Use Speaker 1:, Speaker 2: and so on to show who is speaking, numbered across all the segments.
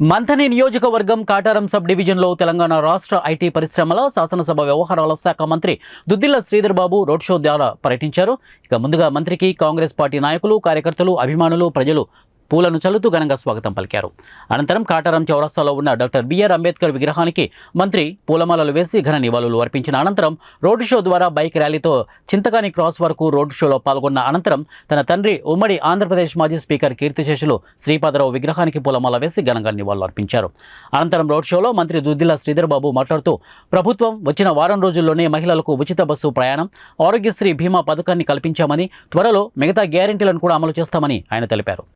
Speaker 1: మంథని నియోజకవర్గం కాటారం సబ్ డివిజన్లో తెలంగాణ రాష్ట్ర ఐటీ పరిశ్రమల శాసనసభ వ్యవహారాల శాఖ మంత్రి దుద్దిల్ల శ్రీధర్ బాబు రోడ్ షో ద్వారా పర్యటించారు. ఇక ముందుగా మంత్రికి కాంగ్రెస్ పార్టీ నాయకులు, కార్యకర్తలు, అభిమానులు, ప్రజలు పూలను చల్లుతూ ఘనంగా స్వాగతం పలికారు. అనంతరం కాటారం చౌరస్తాలో ఉన్న డాక్టర్ బిఆర్ అంబేద్కర్ విగ్రహానికి మంత్రి పూలమాలలు వేసి ఘన నివాళులు అర్పించిన అనంతరం రోడ్డు షో ద్వారా బైక్ ర్యాలీతో చింతకాని క్రాస్ వరకు రోడ్డు షోలో పాల్గొన్న అనంతరం తన తండ్రి ఉమ్మడి ఆంధ్రప్రదేశ్ మాజీ స్పీకర్ కీర్తిశేషులు శ్రీపాదరావు విగ్రహానికి పూలమాల వేసి ఘనంగా నివాళులు అర్పించారు. అనంతరం రోడ్ షోలో మంత్రి దుద్దిల్ల శ్రీధర్ బాబు మాట్లాడుతూ ప్రభుత్వం వచ్చిన వారం రోజుల్లోనే మహిళలకు ఉచిత బస్సు ప్రయాణం, ఆరోగ్యశ్రీ బీమా పథకాన్ని కల్పించామని, త్వరలో మిగతా గ్యారెంటీలను కూడా అమలు చేస్తామని ఆయన తెలిపారు.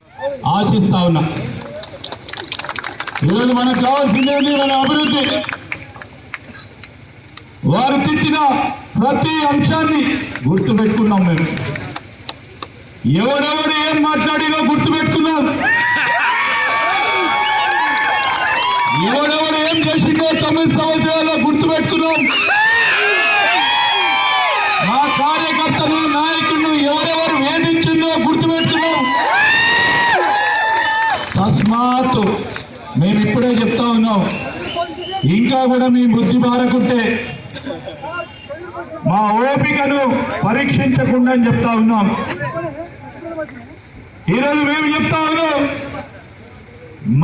Speaker 2: ఆశిస్తా ఉన్నా. ఈరోజు మనకు కావాల్సిందేది మన అభివృద్ధి. వారు తిట్టిన ప్రతి అంశాన్ని గుర్తుపెట్టుకున్నాం. మేము ఎవరెవరు ఏం మాట్లాడినా గుర్తుపెట్టుకున్నాం. ఎవరెవరు ఏం చేసిందో 9 సంవత్సరాల్లో గుర్తుపెట్టుకున్నాం. మా కార్యకర్తలు, నాయకులు ఎవరెవరు వేధించిందో గుర్తుపెట్టుకున్నాం. తస్మాత్ మేము ఇప్పుడే చెప్తా ఉన్నాం, ఇంకా కూడా మీ బుద్ధి మారకుంటే మా ఓపికను పరీక్షించకుండా అని చెప్తా ఉన్నాం. ఈరోజు మేము చెప్తా ఉన్నాం,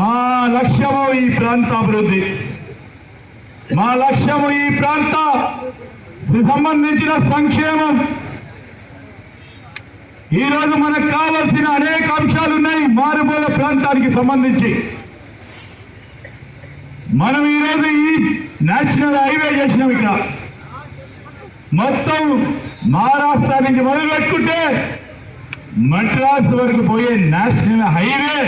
Speaker 2: మా లక్ష్యము ఈ ప్రాంత అభివృద్ధి, మా లక్ష్యము ఈ ప్రాంత సంబంధించిన సంక్షేమం. ఈరోజు మనకు కావాల్సిన అనేక అంశాలు ఉన్నాయి. మారుమూల ప్రాంతానికి సంబంధించి మనం ఈరోజు ఈ నేషనల్ హైవే చేసినాం. ఇక్కడ మొత్తం మహారాష్ట్ర నుంచి మొదలు పెట్టుకుంటే మద్రాసు వరకు పోయే నేషనల్ హైవే